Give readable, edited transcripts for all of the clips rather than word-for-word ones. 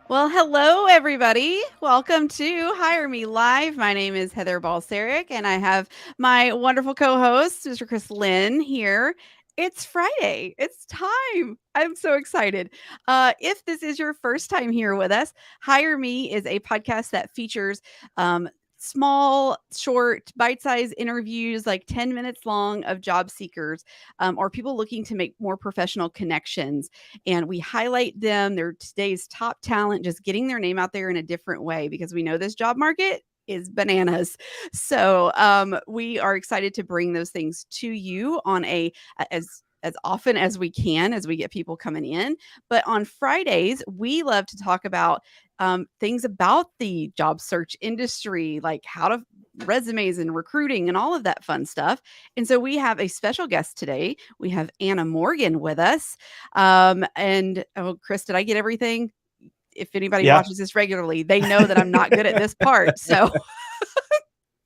Well, hello, everybody. Welcome to Hire Me Live. My name is Heather Balcerek, and I have my wonderful co-host, Mr. Chris Lynn, here. It's Friday. It's time. I'm so excited. If this is your first time here with us, Hire Me is a podcast that features small, short, bite-sized interviews, like 10 minutes long, of job seekers or people looking to make more professional connections, and we highlight them. They're today's top talent, just getting their name out there in a different way, because we know this job market is bananas. So we are excited to bring those things to you on as often as we can as we get people coming in. But on Fridays, we love to talk about things about the job search industry, like how to resumes and recruiting and all of that fun stuff. And so we have a special guest today. We have Anna Morgan with us. And oh, Chris, did I get everything? If anybody watches this regularly, they know that I'm not good at this part. So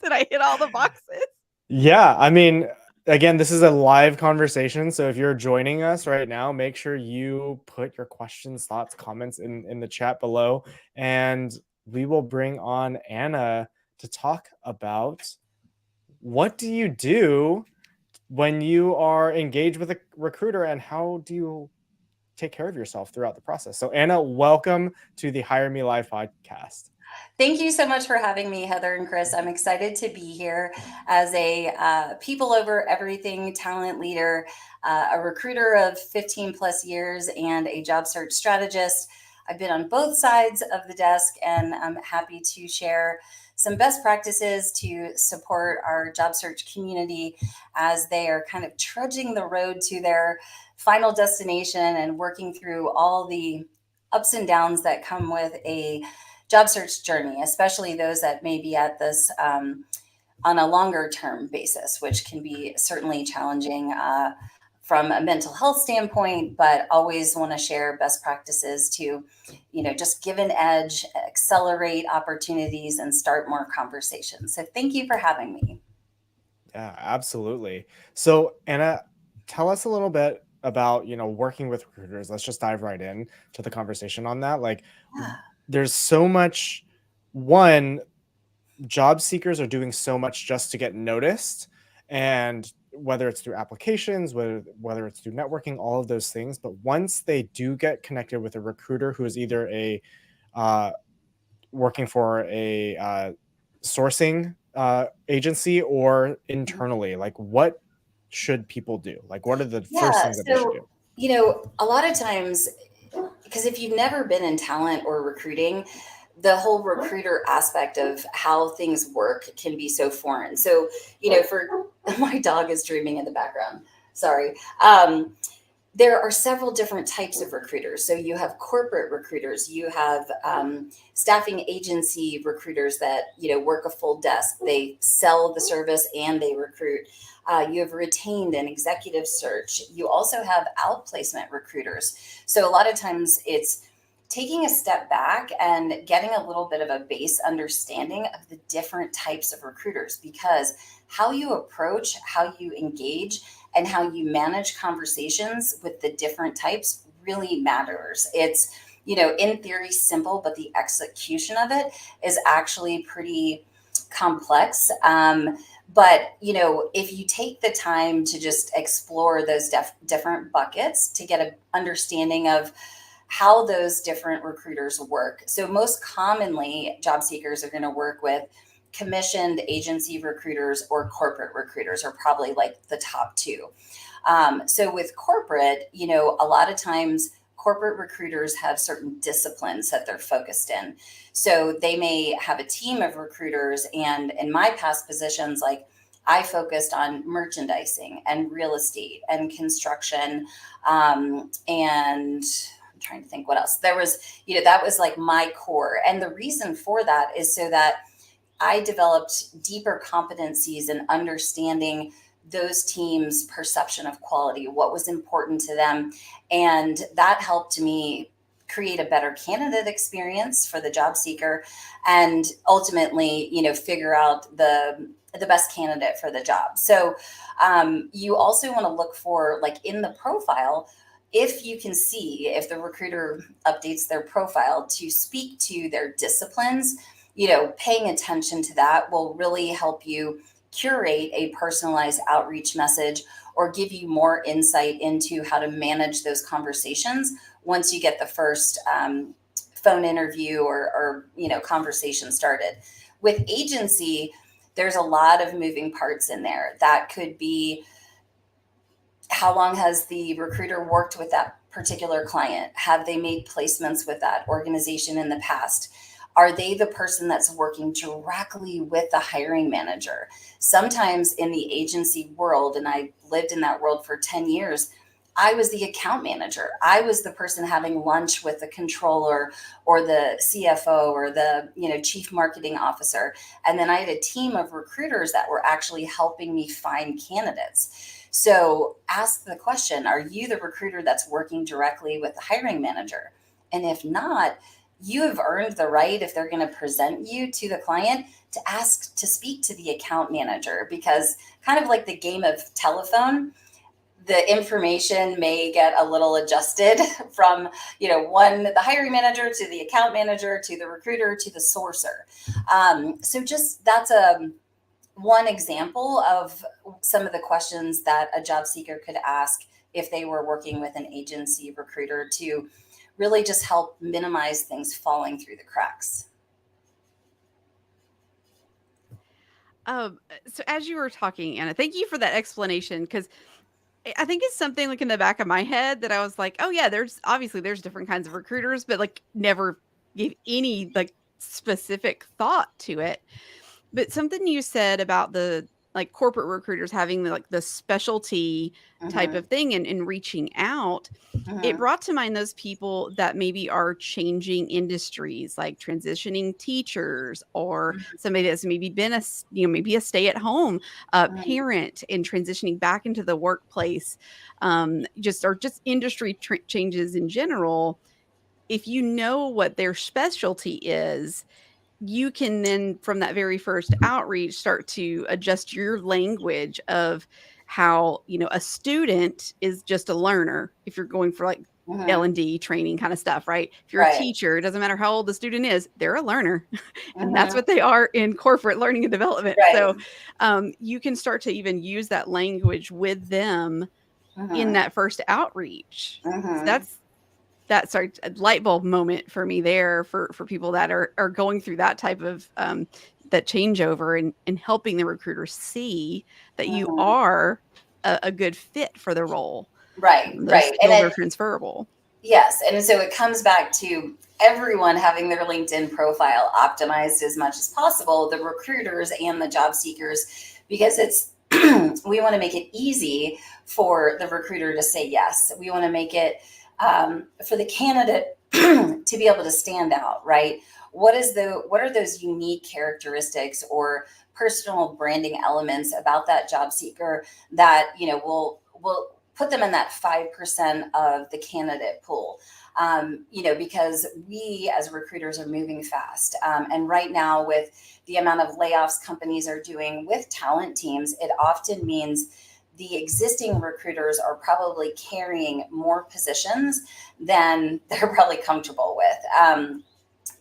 did I hit all the boxes? Yeah. I mean, again, this is a live conversation. So if you're joining us right now, make sure you put your questions, thoughts, comments in the chat below. And we will bring on Anna to talk about what do you do when you are engaged with a recruiter, and how do you take care of yourself throughout the process. So Anna, welcome to the Hire Me Live podcast. Thank you so much for having me, Heather and Chris. I'm excited to be here as a people over everything talent leader, a recruiter of 15 plus years, and a job search strategist. I've been on both sides of the desk, and I'm happy to share some best practices to support our job search community as they are kind of trudging the road to their final destination and working through all the ups and downs that come with a job search journey, especially those that may be at this on a longer term basis, which can be certainly challenging from a mental health standpoint, but always want to share best practices to, just give an edge, accelerate opportunities, and start more conversations. So thank you for having me. Yeah, absolutely. So Anna, tell us a little bit about, working with recruiters. Let's just dive right in to the conversation on that. There's so much, job seekers are doing so much just to get noticed, and whether it's through applications, whether it's through networking, all of those things. But once they do get connected with a recruiter who is either working for a sourcing agency or internally, what should people do? What are the first things that they should do? A lot of times, because if you've never been in talent or recruiting, the whole recruiter aspect of how things work can be so foreign. So, for my dog is dreaming in the background. Sorry. There are several different types of recruiters. So you have corporate recruiters, you have staffing agency recruiters that, work a full desk. They sell the service and they recruit. You have retained and executive search. You also have outplacement recruiters. So a lot of times it's taking a step back and getting a little bit of a base understanding of the different types of recruiters, because how you approach, how you engage, and how you manage conversations with the different types really matters. It's, in theory simple, but the execution of it is actually pretty complex. But, if you take the time to just explore those different buckets to get an understanding of how those different recruiters work. So most commonly, job seekers are going to work with commissioned agency recruiters or corporate recruiters are probably the top two. So with corporate, a lot of times corporate recruiters have certain disciplines that they're focused in. So they may have a team of recruiters. And in my past positions, I focused on merchandising and real estate and construction. And I'm trying to think what else. There was, that was my core. And the reason for that is so that I developed deeper competencies in understanding those teams' perception of quality, what was important to them. And that helped me create a better candidate experience for the job seeker, and ultimately, figure out the best candidate for the job. So you also want to look for, like, in the profile, if you can see if the recruiter updates their profile to speak to their disciplines, paying attention to that will really help you curate a personalized outreach message, or give you more insight into how to manage those conversations once you get the first phone interview or conversation started. With agency, there's a lot of moving parts in there. That could be, how long has the recruiter worked with that particular client? Have they made placements with that organization in the past? Are they the person that's working directly with the hiring manager? Sometimes in the agency world, and I lived in that world for 10 years, I was the account manager. I was the person having lunch with the controller or the CFO or the chief marketing officer. And then I had a team of recruiters that were actually helping me find candidates. So ask the question, are you the recruiter that's working directly with the hiring manager? And if not, you have earned the right, if they're going to present you to the client, to ask to speak to the account manager, because kind of like the game of telephone, the information may get a little adjusted from, the hiring manager to the account manager to the recruiter to the sourcer. So just that's one example of some of the questions that a job seeker could ask if they were working with an agency recruiter, to really just help minimize things falling through the cracks. So as you were talking, Anna, thank you for that explanation, because I think it's something like in the back of my head that I was like, oh yeah, there's different kinds of recruiters, but like never gave any like specific thought to it. But something you said about the like corporate recruiters having the specialty type Mm-hmm. of thing and reaching out, it Mm-hmm. brought to mind those people that maybe are changing industries, like transitioning teachers, or somebody that's maybe been maybe a stay-at-home Mm-hmm. parent and transitioning back into the workplace, just industry changes in general. If you know what their specialty is, you can then, from that very first outreach, start to adjust your language of how, a student is just a learner. If you're going for like Mm-hmm. L&D training kind of stuff, right? If you're a Right. teacher, it doesn't matter how old the student is, they're a learner. And that's Mm-hmm. what they are in corporate learning and development. Right. So you can start to even use that language with them in Mm-hmm. that first outreach. So Mm-hmm. that's a light bulb moment for me there, for people that are going through that type of that changeover, and helping the recruiter see that you Mm-hmm. are a good fit for the role. Right. Those Right. And skills are transferable. yes. And so it comes back to everyone having their LinkedIn profile optimized as much as possible, the recruiters and the job seekers, because it's, we want to make it easy for the recruiter to say yes. We want to make it for the candidate to be able to stand out, right? What are those unique characteristics or personal branding elements about that job seeker that, will put them in that 5% of the candidate pool? Because we as recruiters are moving fast. And right now, with the amount of layoffs companies are doing with talent teams, it often means the existing recruiters are probably carrying more positions than they're probably comfortable with.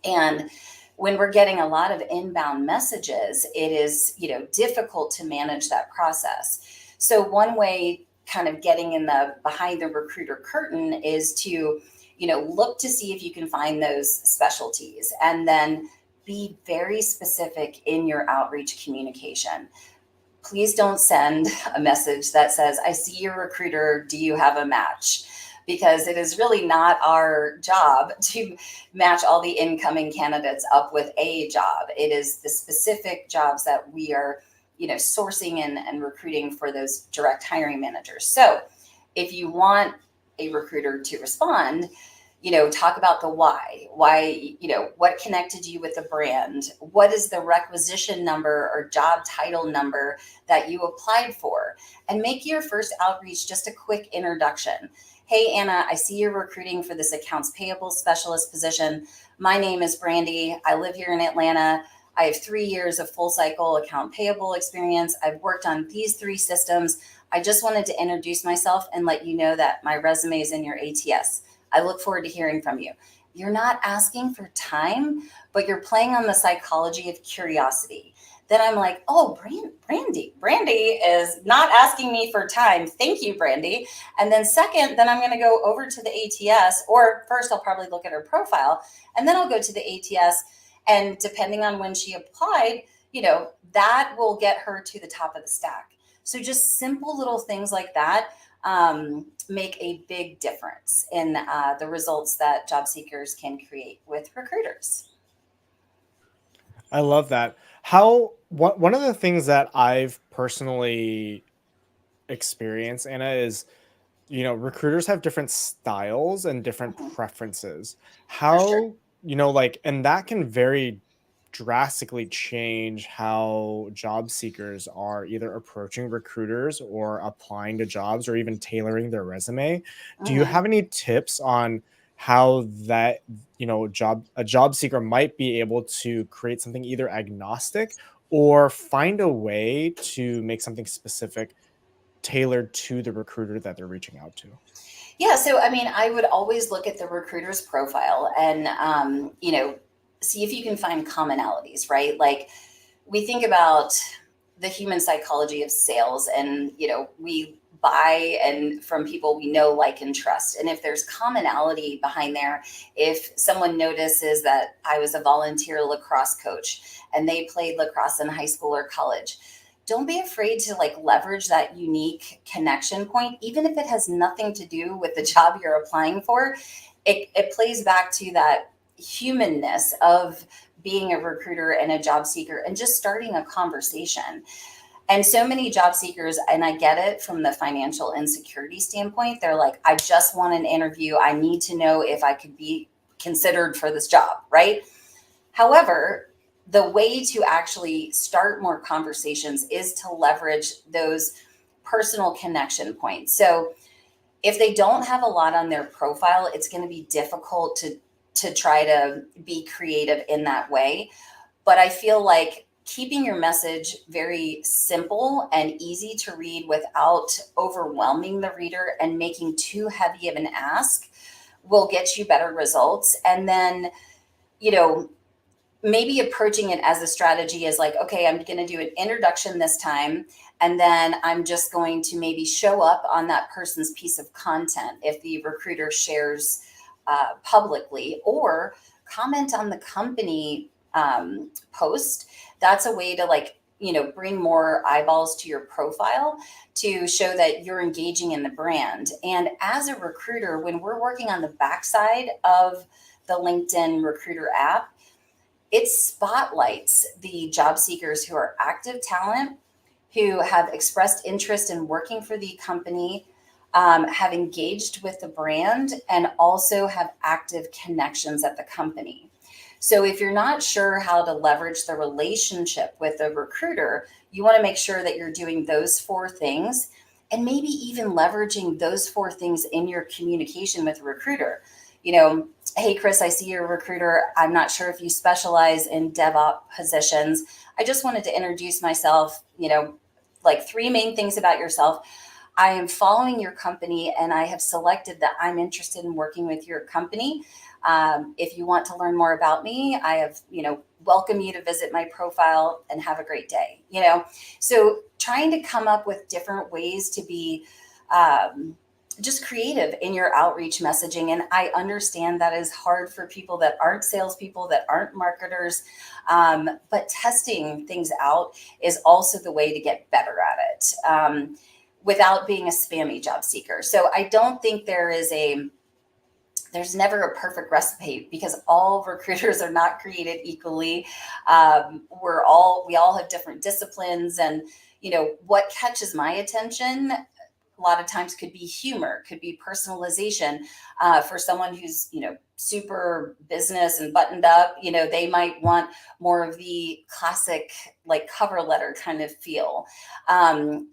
And when we're getting a lot of inbound messages, it is, difficult to manage that process. So one way, kind of getting in the behind the recruiter curtain, is to, look to see if you can find those specialties, and then be very specific in your outreach communication. Please don't send a message that says, I see your recruiter, do you have a match? Because it is really not our job to match all the incoming candidates up with a job. It is the specific jobs that we are, sourcing and recruiting for those direct hiring managers. So if you want a recruiter to respond, talk about the why, what connected you with the brand? What is the requisition number or job title number that you applied for? And make your first outreach just a quick introduction. Hey, Anna, I see you're recruiting for this accounts payable specialist position. My name is Brandy. I live here in Atlanta. I have 3 years of full cycle account payable experience. I've worked on these 3 systems. I just wanted to introduce myself and let you know that my resume is in your ATS. I look forward to hearing from you. You're not asking for time, but you're playing on the psychology of curiosity. Then I'm like, oh, Brandy is not asking me for time. Thank you, Brandy. And then second, then I'm going to go over to the ATS, or first I'll probably look at her profile, and then I'll go to the ATS. And depending on when she applied, that will get her to the top of the stack. So just simple little things like that make a big difference in the results that job seekers can create with recruiters. I love that. One of the things that I've personally experienced, Anna, is recruiters have different styles and different Mhm. preferences. For sure. How, and that can very drastically change how job seekers are either approaching recruiters or applying to jobs or even tailoring their resume. Do you Mhm. have any tips on how that, a job seeker might be able to create something either agnostic or find a way to make something specific tailored to the recruiter that they're reaching out to? Yeah, so I mean, I would always look at the recruiter's profile and, see if you can find commonalities, right? Like we think about the human psychology of sales, and we buy and from people we know, like, and trust. And if there's commonality behind there, if someone notices that I was a volunteer lacrosse coach and they played lacrosse in high school or college, don't be afraid to like leverage that unique connection point, even if it has nothing to do with the job you're applying for. It plays back to that humanness of being a recruiter and a job seeker and just starting a conversation. And so many job seekers, and I get it from the financial insecurity standpoint, they're like, I just want an interview. I need to know if I could be considered for this job, right? However, the way to actually start more conversations is to leverage those personal connection points. So if they don't have a lot on their profile, it's going to be difficult to try to be creative in that way. But I feel like keeping your message very simple and easy to read without overwhelming the reader and making too heavy of an ask will get you better results. And then, you know, maybe approaching it as a strategy is like, okay, I'm going to do an introduction this time. And then I'm just going to maybe show up on that person's piece of content if the recruiter shares publicly, or comment on the company post. That's a way to like, bring more eyeballs to your profile to show that you're engaging in the brand. And as a recruiter, when we're working on the backside of the LinkedIn recruiter app, it spotlights the job seekers who are active talent, who have expressed interest in working for the company, have engaged with the brand, and also have active connections at the company. So if you're not sure how to leverage the relationship with a recruiter, you want to make sure that you're doing those 4 things, and maybe even leveraging those 4 things in your communication with a recruiter. Hey, Chris, I see you're a recruiter. I'm not sure if you specialize in DevOps positions. I just wanted to introduce myself, like 3 main things about yourself. I am following your company and I have selected that I'm interested in working with your company. If you want to learn more about me, I have, welcome you to visit my profile and have a great day. So trying to come up with different ways to be just creative in your outreach messaging. And I understand that is hard for people that aren't salespeople, that aren't marketers. But testing things out is also the way to get better at it, without being a spammy job seeker. So I don't think there's never a perfect recipe, because all recruiters are not created equally. We all have different disciplines, and what catches my attention a lot of times could be humor, could be personalization. For someone who's, super business and buttoned up, they might want more of the classic, like, cover letter kind of feel.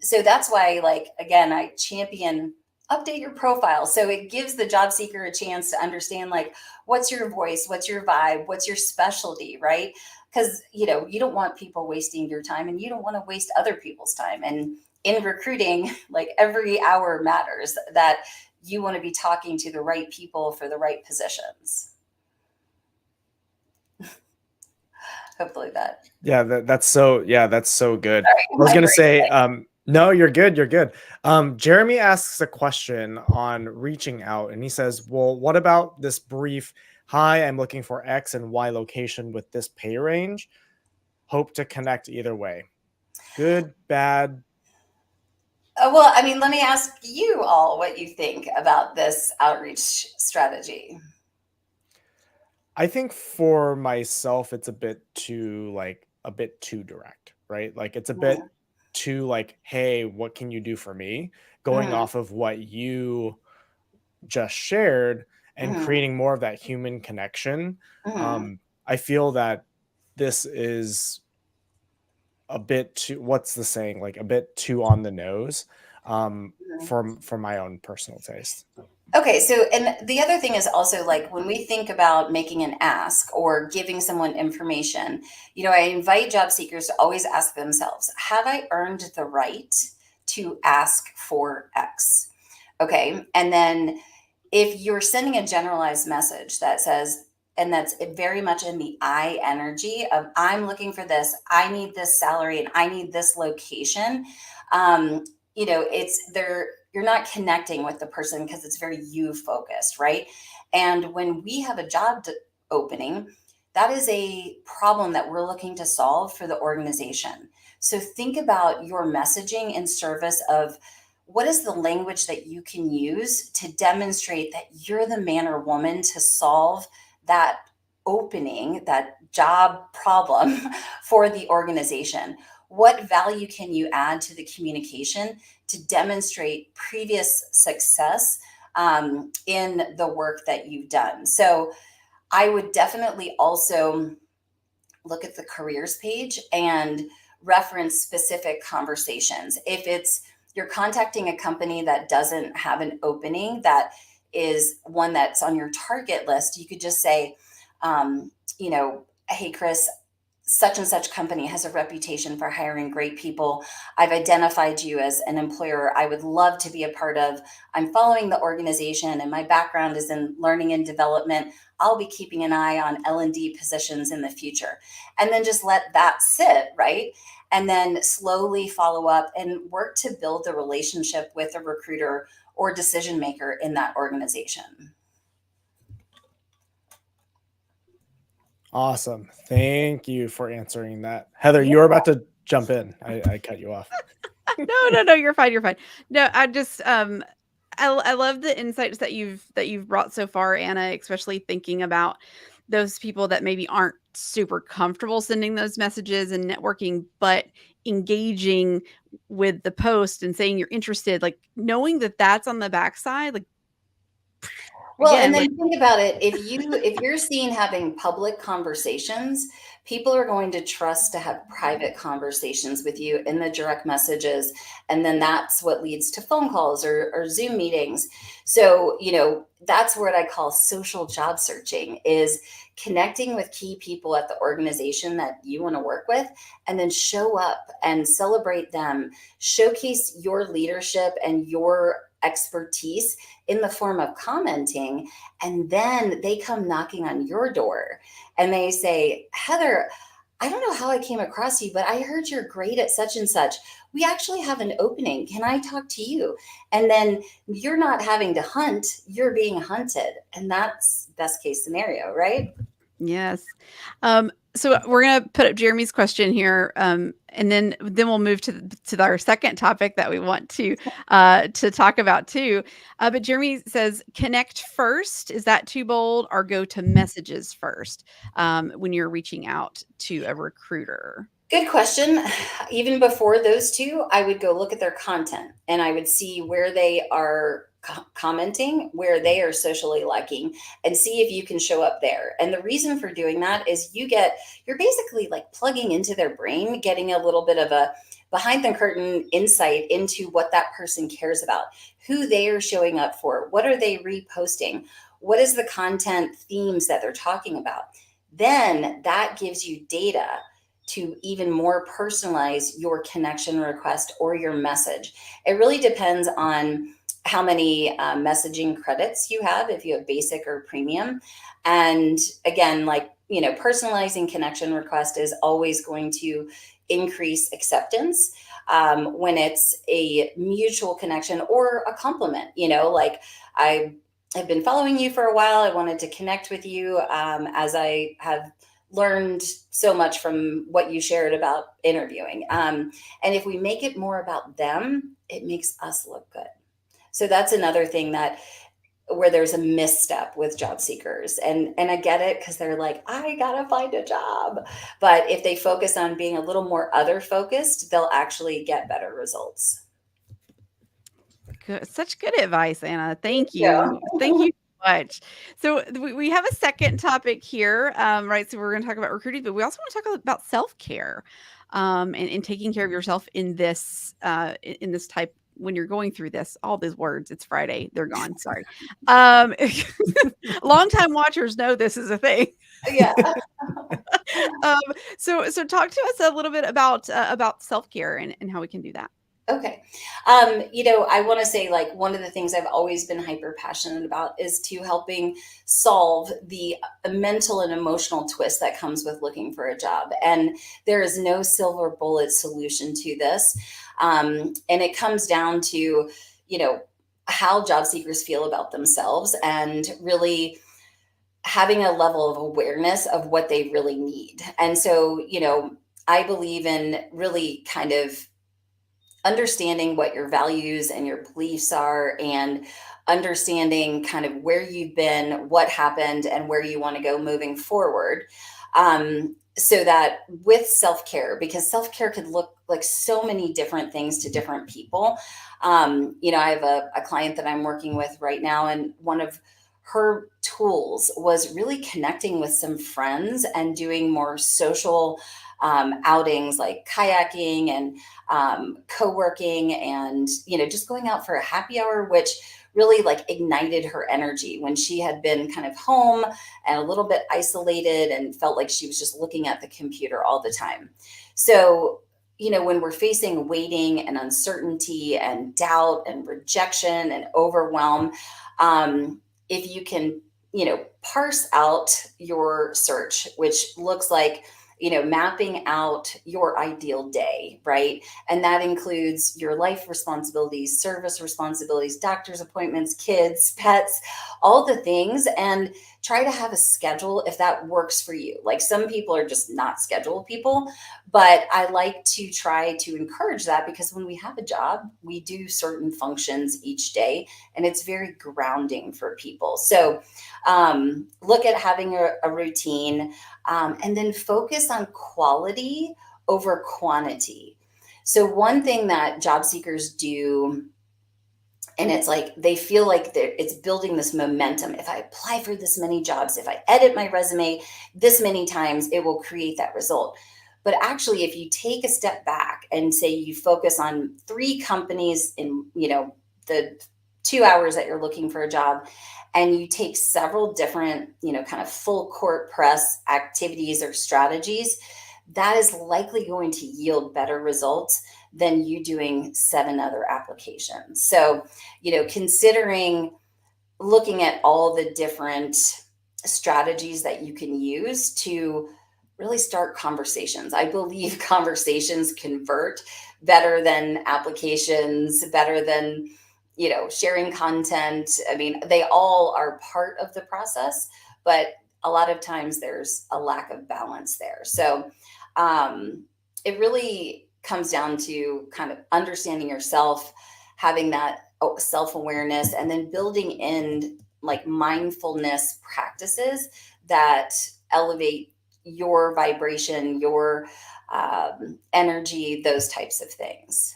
So that's why, like, again, I champion update your profile. So it gives the job seeker a chance to understand, like, what's your voice, what's your vibe, what's your specialty, right? Because, you don't want people wasting your time, and you don't want to waste other people's time. And in recruiting, like, every hour matters, that you want to be talking to the right people for the right positions. Hopefully that. That's so good. Sorry, I was my gonna brain. say, no, you're good. You're good. Jeremy asks a question on reaching out, and he says, "Well, what about this brief? Hi, I'm looking for X and Y location with this pay range. Hope to connect either way. Good, bad." Well, I mean, let me ask you all what you think about this outreach strategy. I think for myself, it's a bit too direct, right? Like it's a bit Mhm, too like, hey, what can you do for me? Going mhm, off of what you just shared and mhm, creating more of that human connection. mhm, I feel that this is a bit too, what's the saying, like a bit too on the nose, mhm. for my own personal taste. Okay, so, and the other thing is also, like, when we think about making an ask or giving someone information, I invite job seekers to always ask themselves, have I earned the right to ask for X? Okay, and then if you're sending a generalized message that says, and that's very much in the I energy of, I'm looking for this, I need this salary, and I need this location. um, it's there, you're not connecting with the person because it's very you focused, right? And when we have a opening, that is a problem that we're looking to solve for the organization. So think about your messaging in service of, what is the language that you can use to demonstrate that you're the man or woman to solve that opening, that job problem for the organization? What value can you add to the communication to demonstrate previous success in the work that you've done? So I would definitely also look at the careers page and reference specific conversations. If it's, you're contacting a company that doesn't have an opening that is one that's on your target list, you could just say, um, hey, Chris, such and such company has a reputation for hiring great people. I've identified you as an employer I would love to be a part of. I'm following the organization, and my background is in learning and development. I'll be keeping an eye on L&D positions in the future. And then just let that sit, right? And then slowly follow up and work to build the relationship with a recruiter or decision maker in that organization. Awesome. Thank you for answering that. Heather, Yeah. you were about to jump in. I cut you off. No, you're fine, you're fine. No, I just, I love the insights that you've brought so far, Anna, especially thinking about those people that maybe aren't super comfortable sending those messages and networking, but engaging with the post and saying you're interested, like, knowing that that's on the backside, like, Well, and again, then like think about it. If you're seen having public conversations, people are going to trust to have private conversations with you in the direct messages. And then that's what leads to phone calls or Zoom meetings. So, that's what I call social job searching, is connecting with key people at the organization that you want to work with, and then show up and celebrate them, showcase your leadership and your expertise in the form of commenting. And then they come knocking on your door and they say, Heather, I don't know how I came across you, but I heard you're great at such and such. We actually have an opening. Can I talk to you? And then you're not having to hunt, you're being hunted. And that's best case scenario, right? yes. So we're gonna put up Jeremy's question here, and then we'll move to our second topic that we want to talk about too. But Jeremy says, "Connect first." Is that too bold, or go to messages first when you're reaching out to a recruiter? Good question. Even before those two, I would go look at their content and I would see where they are commenting, where they are socially liking, and see if you can show up there. And the reason for doing that is you're basically like plugging into their brain, getting a little bit of a behind the curtain insight into what that person cares about, who they are showing up for, what are they reposting, what is the content themes that they're talking about. Then that gives you data to even more personalize your connection request or your message. It really depends on how many messaging credits you have, if you have basic or premium. And again, like, personalizing connection request is always going to increase acceptance when it's a mutual connection or a compliment. Like, I have been following you for a while. I wanted to connect with you as I have learned so much from what you shared about interviewing. And if we make it more about them, it makes us look good. So that's another thing that where there's a misstep with job seekers. And I get it, because they're like, I gotta find a job. But if they focus on being a little more other focused, they'll actually get better results. Good. Such good advice, Anna. Thank Yeah. you. Thank you so much. So we have a second topic here, right? So we're going to talk about recruiting, but we also want to talk about self-care, and taking care of yourself in this in this type when you're going through this. All these words. It's Friday. They're gone. Sorry. Um, longtime watchers know this is a thing. Yeah. Um, so talk to us a little bit about self-care and how we can do that. Okay. I want to say, like, one of the things I've always been hyper passionate about is to helping solve the mental and emotional twist that comes with looking for a job. And there is no silver bullet solution to this. And it comes down to, how job seekers feel about themselves, and really having a level of awareness of what they really need. And so, I believe in really kind of understanding what your values and your beliefs are, and understanding kind of where you've been, what happened, and where you want to go moving forward. So that with self-care, because self-care could look like so many different things to different people. I have a client that I'm working with right now, and one of her tools was really connecting with some friends and doing more social outings, like kayaking and co-working, and just going out for a happy hour, which really like ignited her energy when she had been kind of home and a little bit isolated and felt like she was just looking at the computer all the time. So when we're facing waiting and uncertainty and doubt and rejection and overwhelm, if you can parse out your search, which looks like mapping out your ideal day, right? And that includes your life responsibilities, service responsibilities, doctor's appointments, kids, pets, all the things, and try to have a schedule if that works for you. Like, some people are just not schedule people, but I like to try to encourage that, because when we have a job, we do certain functions each day, and it's very grounding for people. So look at having a routine, and then focus on quality over quantity. So one thing that job seekers do, and it's like they feel like it's building this momentum. If I apply for this many jobs, if I edit my resume this many times, it will create that result. But actually, if you take a step back and say you focus on 3 companies in the 2 hours that you're looking for a job, and you take several different kind of full court press activities or strategies, that is likely going to yield better results than you doing 7 other applications. So, considering looking at all the different strategies that you can use to really start conversations. I believe conversations convert better than applications, better than sharing content. I mean, they all are part of the process, but a lot of times there's a lack of balance there. So it really comes down to kind of understanding yourself, having that self-awareness, and then building in like mindfulness practices that elevate your vibration, your energy, those types of things.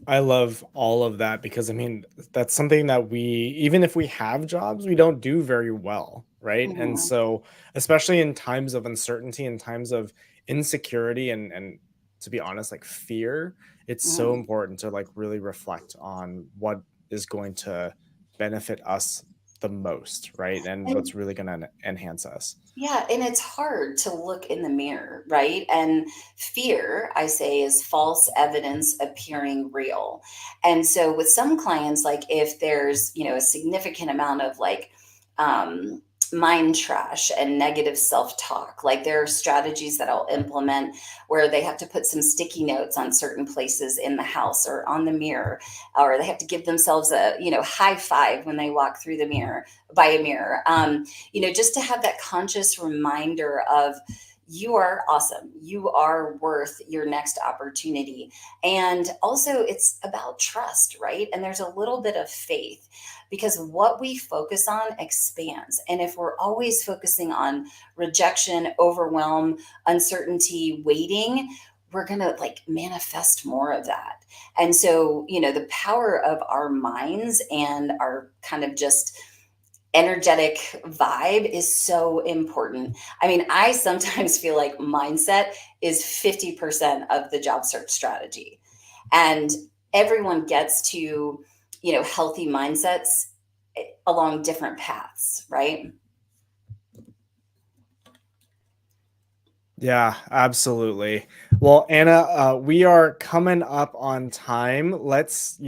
I love all of that because I mean, that's something that we, even if we have jobs, we don't do very well, right? And Mhm. so, especially in times of uncertainty and times of insecurity and to be honest, like fear, it's so Mhm. important to like really reflect on what is going to benefit us the most, right? And And what's really going to enhance us. yeah, and it's hard to look in the mirror, right? And fear, I say, is false evidence appearing real. And so with some clients, like if there's, a significant amount of like um mind trash and negative self-talk, like there are strategies that I'll implement where they have to put some sticky notes on certain places in the house or on the mirror, or they have to give themselves a, high five when they walk through the mirror by a mirror. Just to have that conscious reminder of you are awesome. You are worth your next opportunity. And also, it's about trust, right? And there's a little bit of faith because what we focus on expands. And if we're always focusing on rejection, overwhelm, uncertainty, waiting, we're going to like manifest more of that. And so, the power of our minds and our kind of just energetic vibe is so important. I mean, I sometimes feel like mindset is 50% of the job search strategy. And everyone gets to, healthy mindsets along different paths, right? Yeah, absolutely. Well, Anna, we are coming up on time. Let's,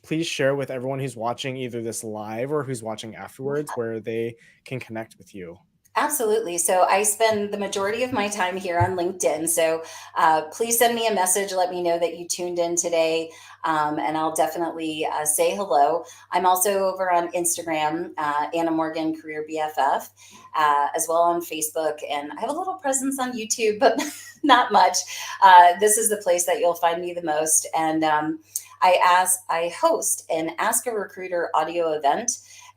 please share with everyone who's watching either this live or who's watching afterwards where they can connect with you. Absolutely. So I spend the majority of my time here on LinkedIn. So please send me a message. Let me know that you tuned in today, and I'll definitely say hello. I'm also over on Instagram, Anna Morgan Career BFF, as well on Facebook, and I have a little presence on YouTube, but not much. This is the place that you'll find me the most. And I host an Ask a Recruiter audio event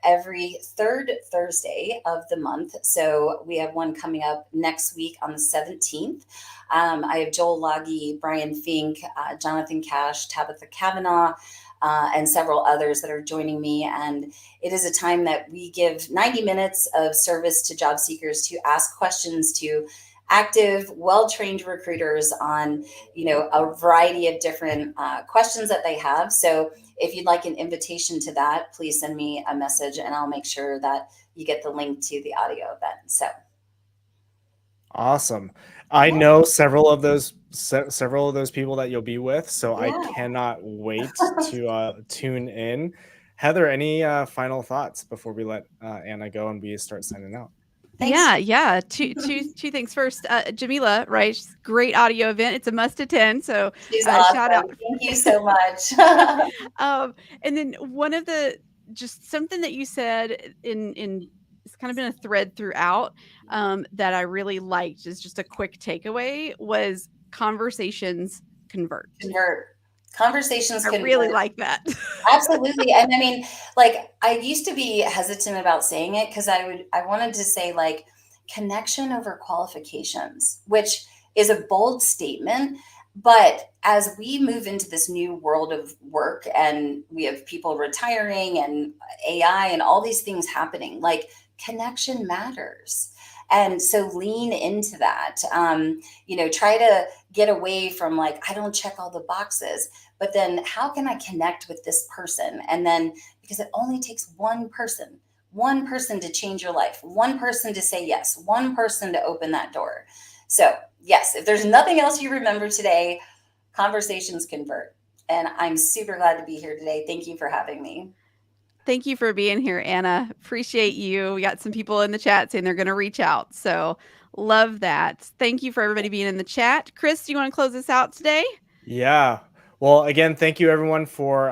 every third Thursday of the month. So we have one coming up next week on the 17th. I have Joel Loggy, Brian Fink, Jonathan Cash, Tabitha Kavanaugh, and several others that are joining me. And it is a time that we give 90 minutes of service to job seekers to ask questions to active, well-trained recruiters on, a variety of different questions that they have. So if you'd like an invitation to that, please send me a message and I'll make sure that you get the link to the audio event. So, Awesome. I yeah, know several of those people that you'll be with, so I yeah. cannot wait to tune in. Heather, any final thoughts before we let Anna go and we start signing out? Thanks. Yeah, yeah. Two things. First, Jamila, right? Great audio event. It's a must attend. So, She's shout out. awesome. Thank you so much. um, and then one of the just something that you said in it's kind of been a thread throughout that I really liked is just a quick takeaway was conversations convert. Convert. Conversations I really convert. like that. Absolutely. And I mean, like I used to be hesitant about saying it because I wanted to say like connection over qualifications, which is a bold statement. But as we move into this new world of work and we have people retiring and AI and all these things happening, like connection matters. And so lean into that. Try to get away from like, I don't check all the boxes, but then how can I connect with this person? And then because it only takes one person to change your life, one person to say yes, one person to open that door. So, yes, if there's nothing else you remember today, conversations convert. And I'm super glad to be here today. Thank you for having me. Thank you for being here, Anna. Appreciate you. We got some people in the chat saying they're going to reach out. So, love that. Thank you for everybody being in the chat. Chris, do you want to close us out today? Yeah. Well, again, thank you everyone for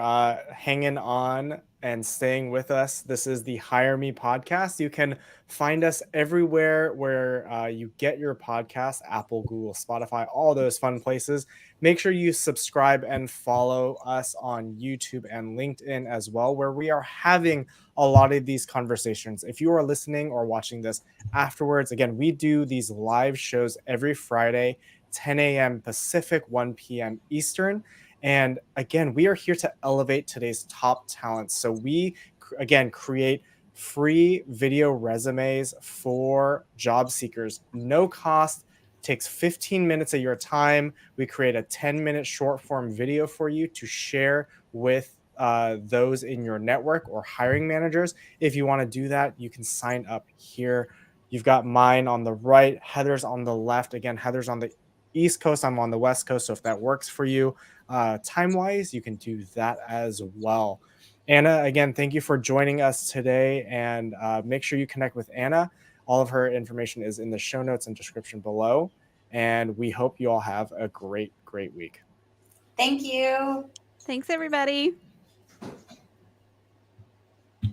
hanging on and staying with us. This is the Hire Me podcast. You can find us everywhere where you get your podcast: Apple, Google, Spotify, all those fun places. Make sure you subscribe and follow us on YouTube and LinkedIn as well, where we are having a lot of these conversations. If you are listening or watching this afterwards, again, we do these live shows every Friday, 10 a.m. Pacific, 1 p.m. Eastern. And again, we are here to elevate today's top talents. So we, again, create free video resumes for job seekers, no cost, takes 15 minutes of your time. We create a 10-minute short form video for you to share with those in your network or hiring managers. If you want to do that, you can sign up here. You've got mine on the right, Heather's on the left. Again, Heather's on the East Coast, I'm on the West Coast. So if that works for you time wise, you can do that as well. Anna, again, thank you for joining us today, and make sure you connect with Anna. All of her information is in the show notes and description below. And we hope you all have a great, great week. Thank you. Thanks, everybody.